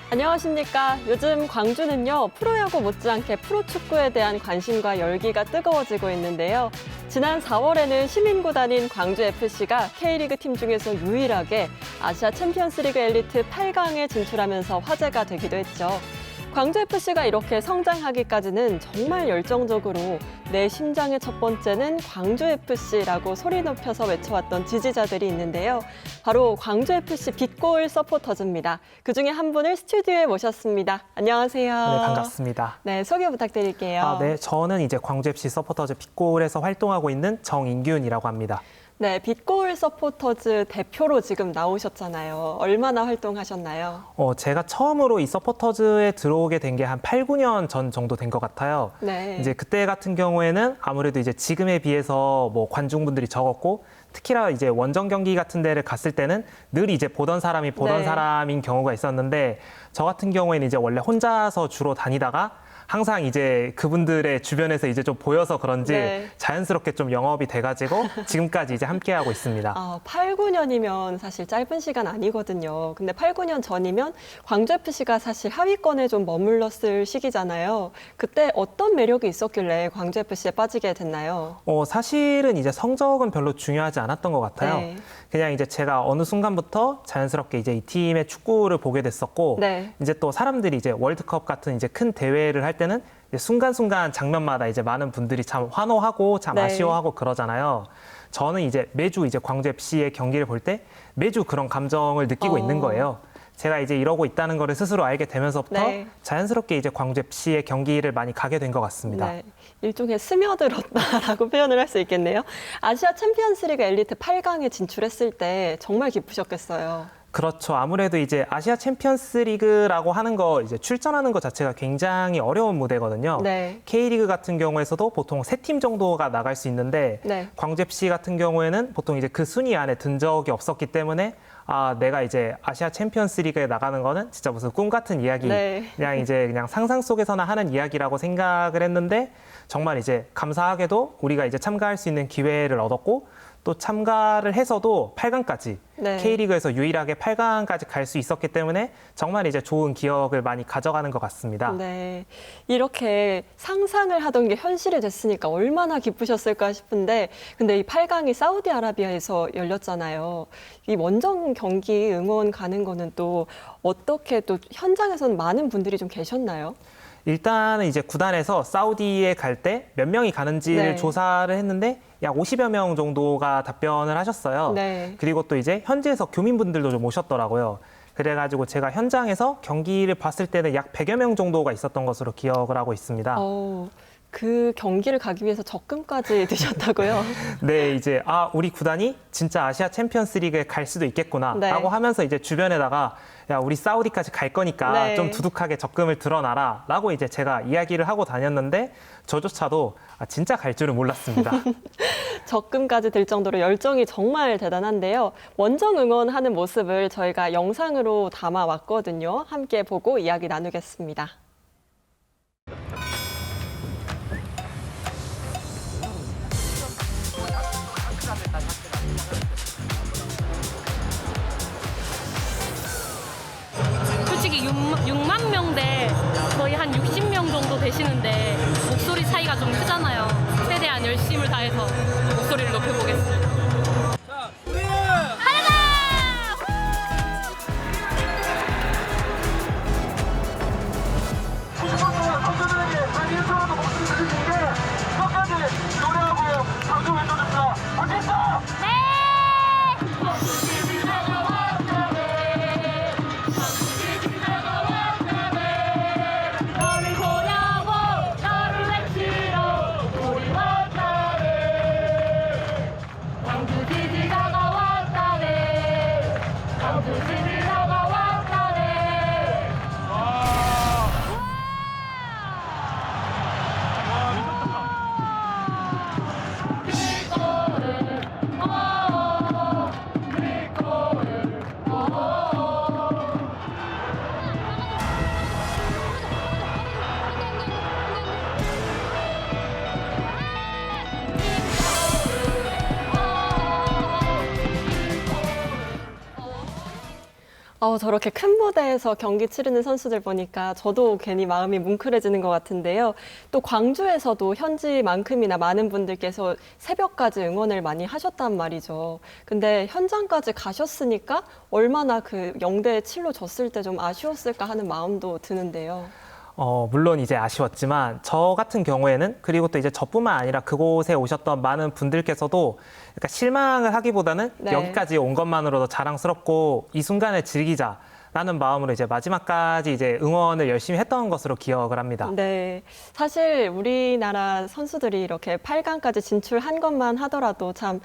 안녕하십니까. 요즘 광주는요, 프로야구 못지않게 프로축구에 대한 관심과 열기가 뜨거워지고 있는데요. 지난 4월에는 시민구단인 광주FC가 K리그 팀 중에서 유일하게 아시아 챔피언스리그 엘리트 8강에 진출하면서 화제가 되기도 했죠. 광주FC가 이렇게 성장하기까지는 정말 열정적으로 내 심장의 첫 번째는 광주FC라고 소리 높여서 외쳐왔던 지지자들이 있는데요. 바로 광주FC 빛골 서포터즈입니다. 그중에 한 분을 스튜디오에 모셨습니다. 안녕하세요. 네, 반갑습니다. 네, 소개 부탁드릴게요. 네, 저는 이제 광주FC 서포터즈 빛골에서 활동하고 있는 정인균이라고 합니다. 네, 빛골 서포터즈 대표로 지금 나오셨잖아요. 얼마나 활동하셨나요? 제가 처음으로 이 서포터즈에 들어오게 된 게 한 8, 9년 전 정도 된 것 같아요. 네. 이제 그때 같은 경우에는 아무래도 이제 지금에 비해서 뭐 관중분들이 적었고 특히나 이제 원정 경기 같은 데를 갔을 때는 늘 이제 보던 사람이 보던 네. 사람인 경우가 있었는데 저 같은 경우에는 이제 원래 혼자서 주로 다니다가 항상 이제 그분들의 주변에서 이제 좀 보여서 그런지 네. 자연스럽게 좀 영업이 돼가지고 지금까지 이제 함께하고 있습니다. 8, 9년이면 사실 짧은 시간 아니거든요. 근데 8, 9년 전이면 광주FC가 사실 하위권에 좀 머물렀을 시기잖아요. 그때 어떤 매력이 있었길래 광주FC에 빠지게 됐나요? 사실은 이제 성적은 별로 중요하지 않았던 것 같아요. 네. 그냥 이제 제가 어느 순간부터 자연스럽게 이제 이 팀의 축구를 보게 됐었고, 네. 이제 또 사람들이 이제 월드컵 같은 이제 큰 대회를 할 때는 이제 순간순간 장면마다 이제 많은 분들이 참 환호하고 참 네. 아쉬워하고 그러잖아요. 저는 이제 매주 이제 광주 FC의 경기를 볼 때 매주 그런 감정을 느끼고 있는 거예요. 제가 이제 이러고 있다는 거를 스스로 알게 되면서부터 네. 자연스럽게 이제 광주 FC의 경기를 많이 가게 된 것 같습니다. 네, 일종의 스며들었다라고 표현을 할 수 있겠네요. 아시아 챔피언스리그 엘리트 8강에 진출했을 때 정말 기쁘셨겠어요. 그렇죠. 아무래도 이제 아시아 챔피언스 리그라고 하는 거 이제 출전하는 것 자체가 굉장히 어려운 무대거든요. 네. K리그 같은 경우에서도 보통 3팀 정도가 나갈 수 있는데 네. 광주FC 같은 경우에는 보통 이제 그 순위 안에 든 적이 없었기 때문에 내가 이제 아시아 챔피언스 리그에 나가는 거는 진짜 무슨 꿈 같은 이야기, 네. 그냥 상상 속에서나 하는 이야기라고 생각을 했는데 정말 이제 감사하게도 우리가 이제 참가할 수 있는 기회를 얻었고 또 참가를 해서도 8강까지 네. K리그에서 유일하게 8강까지 갈 수 있었기 때문에 정말 이제 좋은 기억을 많이 가져가는 것 같습니다. 네, 이렇게 상상을 하던 게 현실이 됐으니까 얼마나 기쁘셨을까 싶은데 근데 이 8강이 사우디아라비아에서 열렸잖아요. 이 원정 경기 응원 가는 거는 또 어떻게 또 현장에서는 많은 분들이 좀 계셨나요? 일단은 이제 구단에서 사우디에 갈 때 몇 명이 가는지를 네. 조사를 했는데 약 50여 명 정도가 답변을 하셨어요. 네. 그리고 또 이제 현지에서 교민분들도 좀 오셨더라고요. 그래가지고 제가 현장에서 경기를 봤을 때는 약 100여 명 정도가 있었던 것으로 기억을 하고 있습니다. 그 경기를 가기 위해서 적금까지 드셨다고요? 네, 이제 우리 구단이 진짜 아시아 챔피언스 리그에 갈 수도 있겠구나 네. 라고 하면서 이제 주변에다가 야, 우리 사우디까지 갈 거니까 네. 좀 두둑하게 적금을 들어놔라 라고 이제 제가 이야기를 하고 다녔는데 저조차도 진짜 갈 줄은 몰랐습니다. 적금까지 들 정도로 열정이 정말 대단한데요. 원정 응원하는 모습을 저희가 영상으로 담아왔거든요. 함께 보고 이야기 나누겠습니다. 솔직히 6만 명대 거의 한 60명 정도 되시는데 목소리 차이가 좀 크잖아요. 최대한 열심을 다해서 목소리를 높여보겠습니다. 자, 우리는 선수들에게 자기스러운 목소리 들리는 게 끝까지 노래하고요. 방송 외쳐줍니다. 알겠어? 너를 보려고 너를 외치러 우리 왔다네. 저렇게 큰 무대에서 경기 치르는 선수들 보니까 저도 괜히 마음이 뭉클해지는 것 같은데요. 또 광주에서도 현지만큼이나 많은 분들께서 새벽까지 응원을 많이 하셨단 말이죠. 근데 현장까지 가셨으니까 얼마나 그 0대7로 졌을 때 좀 아쉬웠을까 하는 마음도 드는데요. 물론 이제 아쉬웠지만 저 같은 경우에는 그리고 또 이제 저뿐만 아니라 그곳에 오셨던 많은 분들께서도 그러니까 실망을 하기보다는 네. 여기까지 온 것만으로도 자랑스럽고 이 순간을 즐기자라는 마음으로 이제 마지막까지 이제 응원을 열심히 했던 것으로 기억을 합니다. 네. 사실 우리나라 선수들이 이렇게 8강까지 진출한 것만 하더라도 참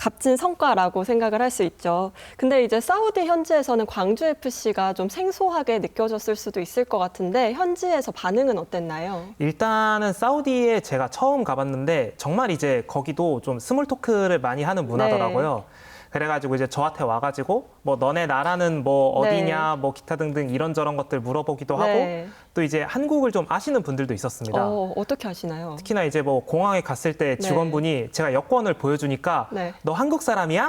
값진 성과라고 생각을 할 수 있죠. 근데 이제 사우디 현지에서는 광주FC가 좀 생소하게 느껴졌을 수도 있을 것 같은데 현지에서 반응은 어땠나요? 일단은 사우디에 제가 처음 가봤는데 정말 이제 거기도 좀 스몰 토크를 많이 하는 문화더라고요. 그래가지고 이제 저한테 와가지고 뭐 너네 나라는 뭐 어디냐 뭐 기타 등등 이런저런 것들 물어보기도 네. 하고 또 이제 한국을 좀 아시는 분들도 있었습니다. 어떻게 하시나요? 특히나 이제 뭐 공항에 갔을 때 직원분이 제가 여권을 보여주니까 네. 너 한국 사람이야?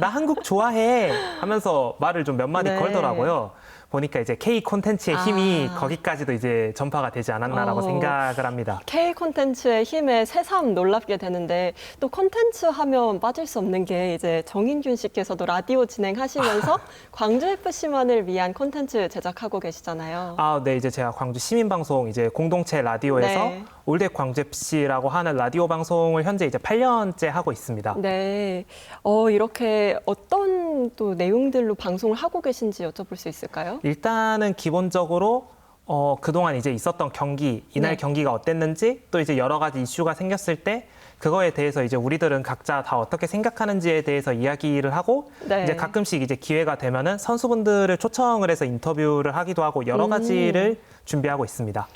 나 한국 좋아해 하면서 말을 좀 몇 마디 네. 걸더라고요. 보니까 이제 K 콘텐츠의 힘이 아. 거기까지도 이제 전파가 되지 않았나라고 생각을 합니다. K 콘텐츠의 힘에 새삼 놀랍게 되는데 또 콘텐츠 하면 빠질 수 없는 게 이제 정인균 씨께서도 라디오 진행하시면서 광주FC만을 위한 콘텐츠 제작하고 계시잖아요. 네, 이제 제가 광주 시민방송 이제 공동체 라디오에서 네. 올댓 광주FC라고 하는 라디오 방송을 현재 이제 8년째 하고 있습니다. 네. 이렇게 어떤 또 내용들로 방송을 하고 계신지 여쭤볼 수 있을까요? 일단은 기본적으로 그동안 이제 있었던 경기, 이날 네. 경기가 어땠는지 또 이제 여러 가지 이슈가 생겼을 때 그거에 대해서 이제 우리들은 각자 다 어떻게 생각하는지에 대해서 이야기를 하고 네. 이제 가끔씩 이제 기회가 되면은 선수분들을 초청을 해서 인터뷰를 하기도 하고 여러 가지를 준비하고 있습니다.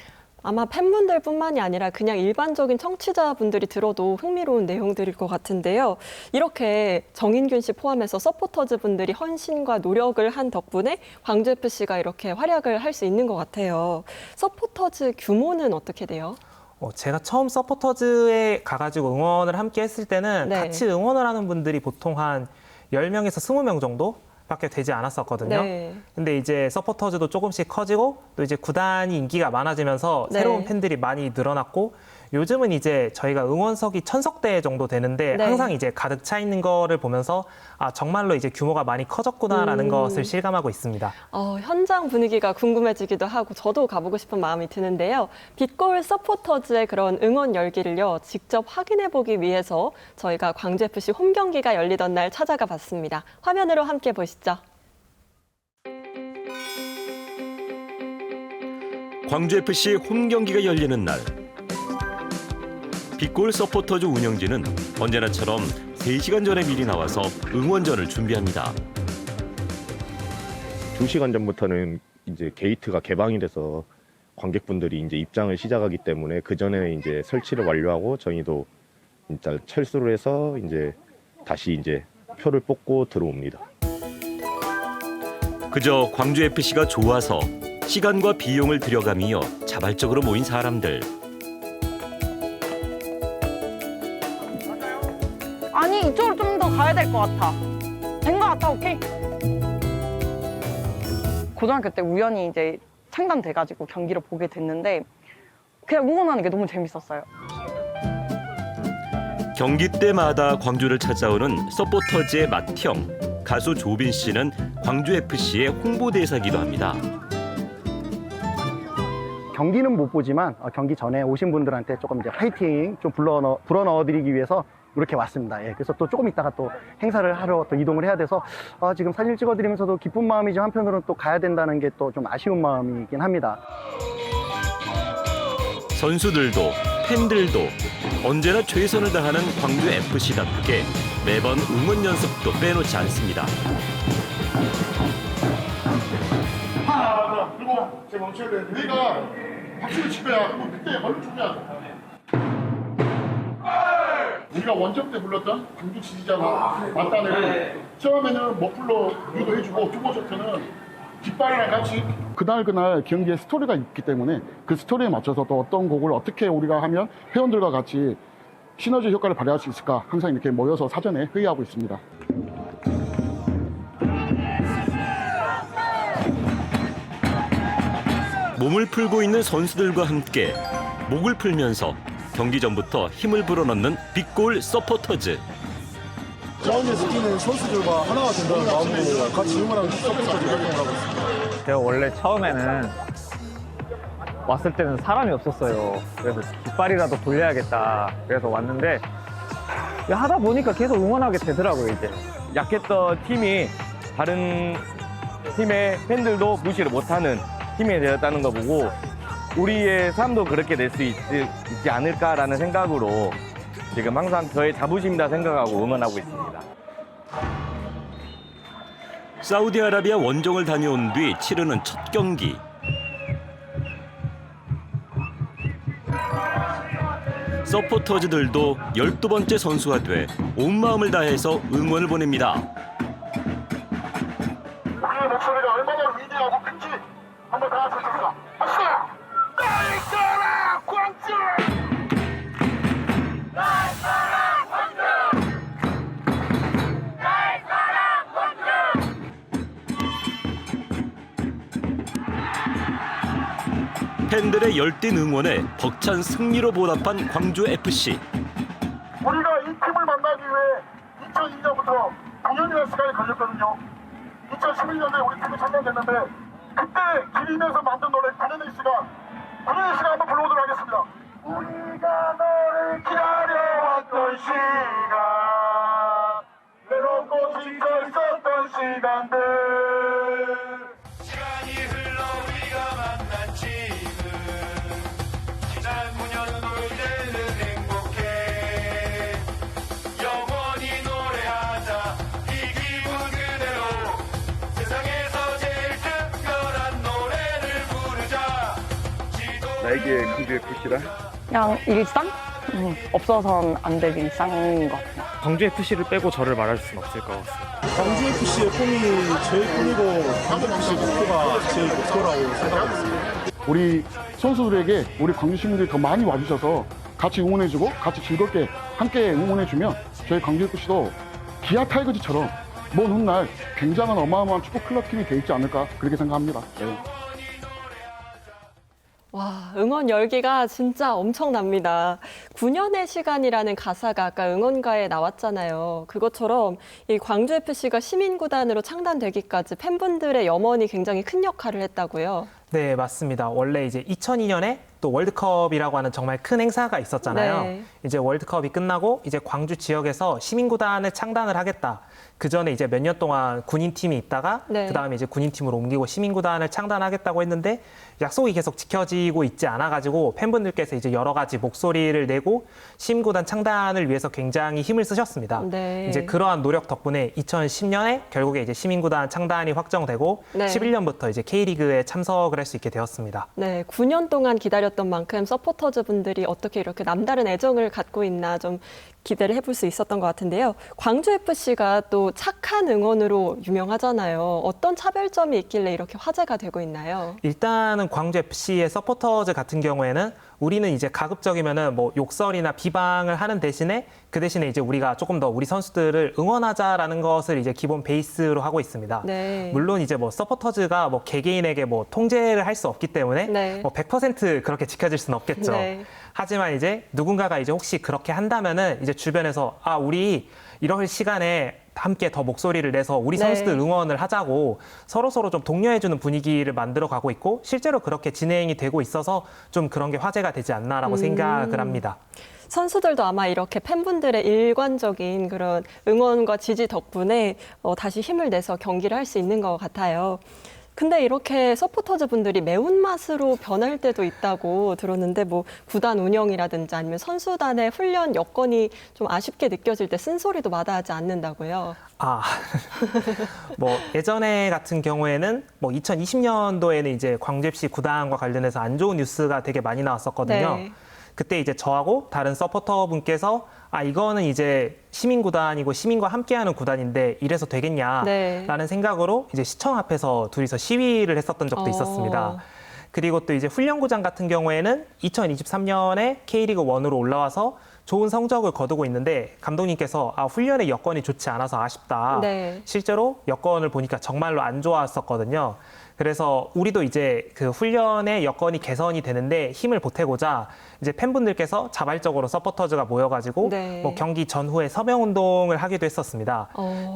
아마 팬분들뿐만이 아니라 그냥 일반적인 청취자분들이 들어도 흥미로운 내용들일 것 같은데요. 이렇게 정인균 씨 포함해서 서포터즈 분들이 헌신과 노력을 한 덕분에 광주FC가 이렇게 활약을 할 수 있는 것 같아요. 서포터즈 규모는 어떻게 돼요? 제가 처음 서포터즈에 가가지고 응원을 함께 했을 때는 네. 같이 응원을 하는 분들이 보통 한 10명에서 20명 정도? 밖에 되지 않았었거든요. 네. 근데 이제 서포터즈도 조금씩 커지고 또 이제 구단이 인기가 많아지면서 네. 새로운 팬들이 많이 늘어났고 요즘은 이제 저희가 응원석이 1000석대 정도 되는데 네. 항상 이제 가득 차 있는 거를 보면서 정말로 이제 규모가 많이 커졌구나라는 것을 실감하고 있습니다. 현장 분위기가 궁금해지기도 하고 저도 가보고 싶은 마음이 드는데요. 빛골 서포터즈의 그런 응원 열기를요. 직접 확인해보기 위해서 저희가 광주FC 홈 경기가 열리던 날 찾아가 봤습니다. 화면으로 함께 보시죠. 광주FC 홈 경기가 열리는 날 빛골 서포터즈 운영진은 언제나처럼 3시간 전에 미리 나와서 응원전을 준비합니다. 2시간 전부터는 이제 게이트가 개방이 돼서 관객분들이 이제 입장을 시작하기 때문에 그 전에 이제 설치를 완료하고 저희도 일단 철수를 해서 이제 다시 이제 표를 뽑고 들어옵니다. 그저 광주FC가 좋아서 시간과 비용을 들여가며 자발적으로 모인 사람들. 아니 이쪽으로 좀 더 가야 될 것 같아. 된 것 같아. 오케이. 고등학교 때 우연히 이제 창단돼가지고 경기를 보게 됐는데 그냥 응원하는 게 너무 재밌었어요. 경기 때마다 광주를 찾아오는 서포터즈의 맏형 가수 조빈 씨는 광주FC의 홍보대사기도 합니다. 경기는 못 보지만 경기 전에 오신 분들한테 조금 이제 파이팅 좀 불어넣어드리기 위해서 이렇게 왔습니다. 그래서 또 조금 있다가 또 행사를 하러 또 이동을 해야 돼서 지금 사진 찍어드리면서도 기쁜 마음이죠. 한편으로는 또 가야 된다는 게 또 좀 아쉬운 마음이긴 합니다. 선수들도 팬들도 언제나 최선을 다하는 광주FC답게 매번 응원 연습도 빼놓지 않습니다. 하나, 그리고 제 멈춰야 돼. 우리가 박수를 치면 그리고 그때 얼른 주면 우리가 원정 때 불렀던 광주 지지자가 맞다내고 처음에는 머플러 유도해주고 두 번째는 깃발이랑 같이 그날 경기에 스토리가 있기 때문에 그 스토리에 맞춰서 또 어떤 곡을 어떻게 우리가 하면 회원들과 같이 시너지 효과를 발휘할 수 있을까 항상 이렇게 모여서 사전에 회의하고 있습니다. 몸을 풀고 있는 선수들과 함께 목을 풀면서 경기 전부터 힘을 불어넣는 빅골 서포터즈. 자원에서 뛰는 선수들과 하나가 된다는 마음으로 같이 응원하는 서포터즈 활동을 하고 있습니다. 제가 원래 처음에는 왔을 때는 사람이 없었어요. 그래서 깃발이라도 돌려야겠다. 그래서 왔는데 하다 보니까 계속 응원하게 되더라고요, 이제. 약했던 팀이 다른 팀의 팬들도 무시를 못하는 팀이 되었다는 거 보고 우리의 삶도 그렇게 될 수 있지 않을까라는 생각으로 지금 항상 저의 자부심이다 생각하고 응원하고 있습니다. 사우디아라비아 원정을 다녀온 뒤 치르는 첫 경기. 서포터즈들도 12번째 선수가 돼 온 마음을 다해서 응원을 보냅니다. 우리의 목소리가 얼마나 위대하고 큰지 한번 다 같이 합시다. 합시다! 나의 사랑 광주! 나의 사랑 광주! 나의 사랑 광주! 팬들의 열띤 응원에 벅찬 승리로 보답한 광주FC. 우리가 이 팀을 만나기 위해 2002년부터 9년이라는 시간이 걸렸거든요. 2011년에 우리 팀이 참가됐는데 그때 기림에서 만든 노래 9년의 시간 한번 불러보도록 하겠습니다. 우리가 너를 기다려왔던 시간 외롭고 지쳐 있었던 시간들 시간이 흘러 우리가 만난 지금 지난 9년도 이제는 행복해 영원히 노래하자 이 기분 그대로 세상에서 제일 특별한 노래를 부르자 나에게 광주FC란 그냥 일상? 없어서는 안 될 일상인 것 같아요. 광주FC를 빼고 저를 말할 수는 없을 것 같습니다. 광주FC의 꿈이 제일 꿈이고 광주FC 목표가 제일 목표라고 생각하고 있습니다. 우리 선수들에게 우리 광주 시민들이 더 많이 와주셔서 같이 응원해주고 같이 즐겁게 함께 응원해주면 저희 광주FC도 기아 타이거즈처럼 먼 훗날 굉장한 어마어마한 축구 클럽 팀이 되지 않을까 그렇게 생각합니다. 네. 와, 응원 열기가 진짜 엄청납니다. 9년의 시간이라는 가사가 아까 응원가에 나왔잖아요. 그것처럼 이 광주FC가 시민구단으로 창단되기까지 팬분들의 염원이 굉장히 큰 역할을 했다고요. 네, 맞습니다. 원래 이제 2002년에 또 월드컵이라고 하는 정말 큰 행사가 있었잖아요. 네. 이제 월드컵이 끝나고 이제 광주 지역에서 시민구단을 창단을 하겠다. 그 전에 이제 몇 년 동안 군인팀이 있다가 네. 그다음에 이제 군인팀으로 옮기고 시민구단을 창단하겠다고 했는데 약속이 계속 지켜지고 있지 않아가지고 팬분들께서 이제 여러 가지 목소리를 내고 시민구단 창단을 위해서 굉장히 힘을 쓰셨습니다. 네. 이제 그러한 노력 덕분에 2010년에 결국에 이제 시민구단 창단이 확정되고 네. 11년부터 이제 K리그에 참석을 할 수 있게 되었습니다. 네, 9년 동안 기다렸던 만큼 서포터즈 분들이 어떻게 이렇게 남다른 애정을 갖고 있나 좀 기대를 해볼 수 있었던 것 같은데요. 광주FC가 또 착한 응원으로 유명하잖아요. 어떤 차별점이 있길래 이렇게 화제가 되고 있나요? 일단은 광주FC의 서포터즈 같은 경우에는 우리는 이제 가급적이면은 뭐 욕설이나 비방을 하는 대신에 그 대신에 이제 우리가 조금 더 우리 선수들을 응원하자라는 것을 이제 기본 베이스로 하고 있습니다. 네. 물론 이제 뭐 서포터즈가 뭐 개개인에게 뭐 통제를 할 수 없기 때문에 네. 뭐 100% 그렇게 지켜질 수는 없겠죠. 네. 하지만 이제 누군가가 이제 혹시 그렇게 한다면은 이제 주변에서 아, 우리 이럴 시간에 함께 더 목소리를 내서 우리 네. 선수들 응원을 하자고 서로서로 좀 독려해주는 분위기를 만들어 가고 있고 실제로 그렇게 진행이 되고 있어서 좀 그런 게 화제가 되지 않나라고 생각을 합니다. 선수들도 아마 이렇게 팬분들의 일관적인 그런 응원과 지지 덕분에 다시 힘을 내서 경기를 할 수 있는 것 같아요. 근데 이렇게 서포터즈 분들이 매운맛으로 변할 때도 있다고 들었는데 뭐 구단 운영이라든지 아니면 선수단의 훈련 여건이 좀 아쉽게 느껴질 때 쓴소리도 마다하지 않는다고요. 아, 뭐 예전에 같은 경우에는 뭐 2020년도에는 이제 광주FC 구단과 관련해서 안 좋은 뉴스가 되게 많이 나왔었거든요. 네. 그때 이제 저하고 다른 서포터 분께서 아, 이거는 이제 시민구단이고 시민과 함께하는 구단인데 이래서 되겠냐라는 네. 생각으로 이제 시청 앞에서 둘이서 시위를 했었던 적도 있었습니다. 그리고 또 이제 훈련구장 같은 경우에는 2023년에 K리그 1으로 올라와서 좋은 성적을 거두고 있는데 감독님께서 아, 훈련의 여건이 좋지 않아서 아쉽다. 네. 실제로 여건을 보니까 정말로 안 좋았었거든요. 그래서 우리도 이제 그 훈련의 여건이 개선이 되는데 힘을 보태고자 이제 팬분들께서 자발적으로 서포터즈가 모여가지고 네. 뭐 경기 전후에 서명 운동을 하기도 했었습니다.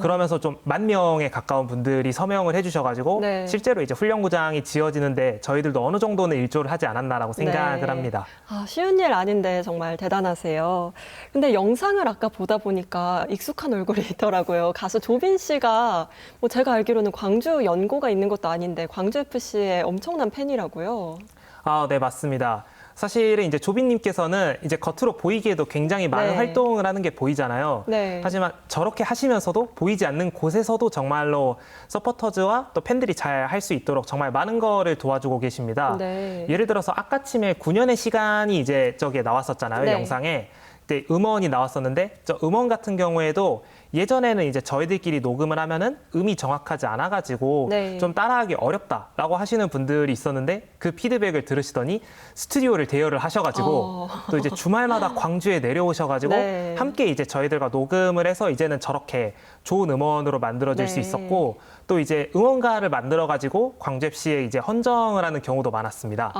그러면서 좀 10,000명에 가까운 분들이 서명을 해주셔가지고 네. 실제로 이제 훈련구장이 지어지는데 저희들도 어느 정도는 일조를 하지 않았나라고 생각을 네. 합니다. 아, 쉬운 일 아닌데 정말 대단하세요. 근데 영상을 아까 보다 보니까 익숙한 얼굴이 있더라고요. 가수 조빈 씨가 뭐 제가 알기로는 광주 연고가 있는 것도 아닌데 광주 FC의 엄청난 팬이라고요. 아, 네, 맞습니다. 사실은 이제 조빈님께서는 이제 겉으로 보이기에도 굉장히 많은 네. 활동을 하는 게 보이잖아요. 네. 하지만 저렇게 하시면서도 보이지 않는 곳에서도 정말로 서포터즈와 또 팬들이 잘 할 수 있도록 정말 많은 거를 도와주고 계십니다. 네. 예를 들어서 아까침에 9년의 시간이 이제 저기에 나왔었잖아요, 네. 영상에. 그때 음원이 나왔었는데 저 음원 같은 경우에도 예전에는 이제 저희들끼리 녹음을 하면은 음이 정확하지 않아가지고 네. 좀 따라하기 어렵다라고 하시는 분들이 있었는데 그 피드백을 들으시더니 스튜디오를 대여를 하셔가지고 또 이제 주말마다 광주에 내려오셔가지고 네. 함께 이제 저희들과 녹음을 해서 이제는 저렇게 좋은 음원으로 만들어질 수 네. 있었고 또 이제 응원가를 만들어가지고 광주 FC에 이제 헌정을 하는 경우도 많았습니다.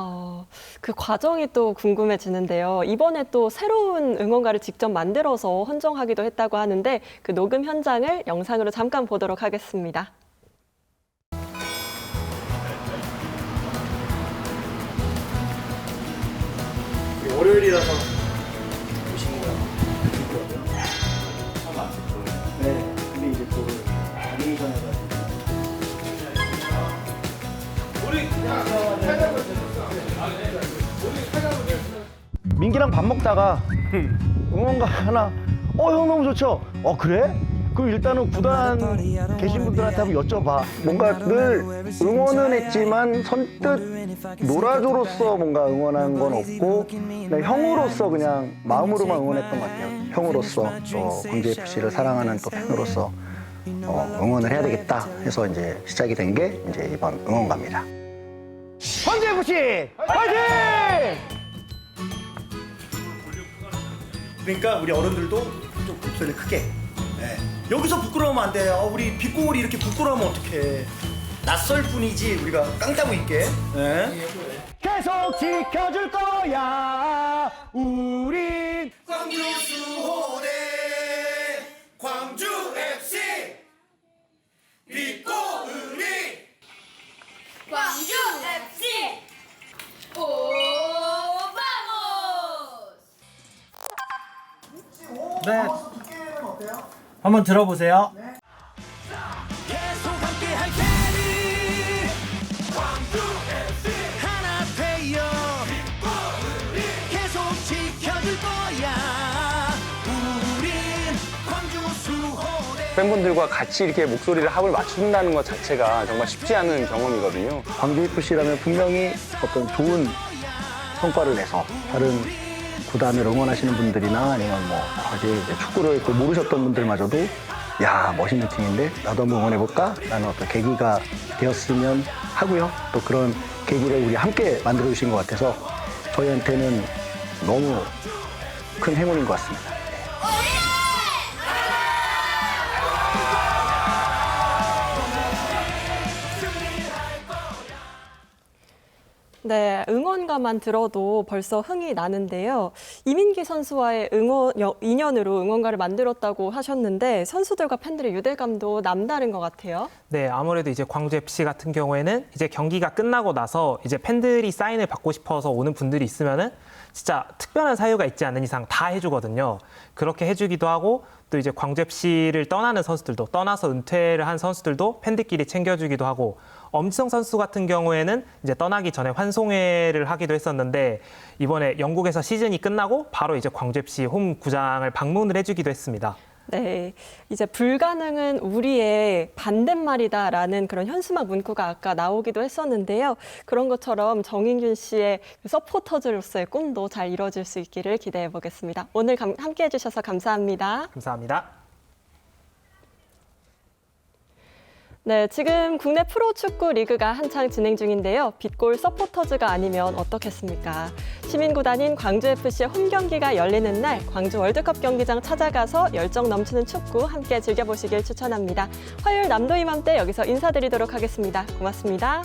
그 과정이 또 궁금해지는데요. 이번에 또 새로운 응원가를 직접 만들어서 헌정하기도 했다고 하는데 그 녹음 현장을 영상으로 잠깐 보도록 하겠습니다. 월요일이라서 오신 거예요? 네, 근데 이제 또 애니메이션 해가지고. 민기랑 밥 먹다가 응원가 하나 형 너무 좋죠? 그래? 그럼 일단은 구단 계신 분들한테 한번 여쭤봐. 뭔가 늘 응원은 했지만 선뜻 노라조로서 뭔가 응원한 건 없고 그냥 형으로서 그냥 마음으로만 응원했던 것 같아요. 형으로서 또 광주FC를 사랑하는 또 팬으로서 응원을 해야 되겠다 해서 이제 시작이 된 게 이제 이번 응원가입니다. 광주FC 화이팅! 그러니까 우리 어른들도 좀 목소리를 크게. 네. 여기서 부끄러우면 안 돼. 우리 빗고울이 이렇게 부끄러우면 어떡해. 낯설 뿐이지 우리가 깡따구 있게. 네. 계속 지켜줄 거야. 우린 광주 수호대 광주 FC 빗고울이 광주 FC 오바모스. 네. 한번 들어보세요. 계속 함께할 테니 광주 FC 하나 되어 계속 지켜줄 거야. 우린 광주 수호대. 팬분들과 같이 이렇게 목소리를 합을 맞춘다는 것 자체가 정말 쉽지 않은 경험이거든요. 광주FC라면 분명히 어떤 좋은 성과를 내서 다른 구단을 응원하시는 분들이나 아니면 뭐 아직 축구를 또 모르셨던 분들마저도 야 멋있는 팀인데 나도 한번 응원해볼까? 라는 어떤 계기가 되었으면 하고요. 또 그런 계기를 우리 함께 만들어주신 것 같아서 저희한테는 너무 큰 행운인 것 같습니다. 네, 응원가만 들어도 벌써 흥이 나는데요. 이민기 선수와의 인연으로 응원가를 만들었다고 하셨는데 선수들과 팬들의 유대감도 남다른 것 같아요. 네, 아무래도 이제 광주 FC 같은 경우에는 이제 경기가 끝나고 나서 이제 팬들이 사인을 받고 싶어서 오는 분들이 있으면은 진짜 특별한 사유가 있지 않은 이상 다 해주거든요. 그렇게 해주기도 하고 또 이제 광주 FC를 떠나는 선수들도 떠나서 은퇴를 한 선수들도 팬들끼리 챙겨주기도 하고 엄지성 선수 같은 경우에는 이제 떠나기 전에 환송회를 하기도 했었는데 이번에 영국에서 시즌이 끝나고 바로 이제 광주 FC 홈 구장을 방문을 해주기도 했습니다. 네, 이제 불가능은 우리의 반대말이다라는 그런 현수막 문구가 아까 나오기도 했었는데요. 그런 것처럼 정인균 씨의 서포터즈로서의 꿈도 잘 이루어질 수 있기를 기대해 보겠습니다. 오늘 함께해 주셔서 감사합니다. 감사합니다. 네, 지금 국내 프로축구 리그가 한창 진행 중인데요. 빛골 서포터즈가 아니면 어떻겠습니까? 시민구단인 광주FC의 홈경기가 열리는 날 광주 월드컵 경기장 찾아가서 열정 넘치는 축구 함께 즐겨보시길 추천합니다. 화요일 남도 이맘때 여기서 인사드리도록 하겠습니다. 고맙습니다.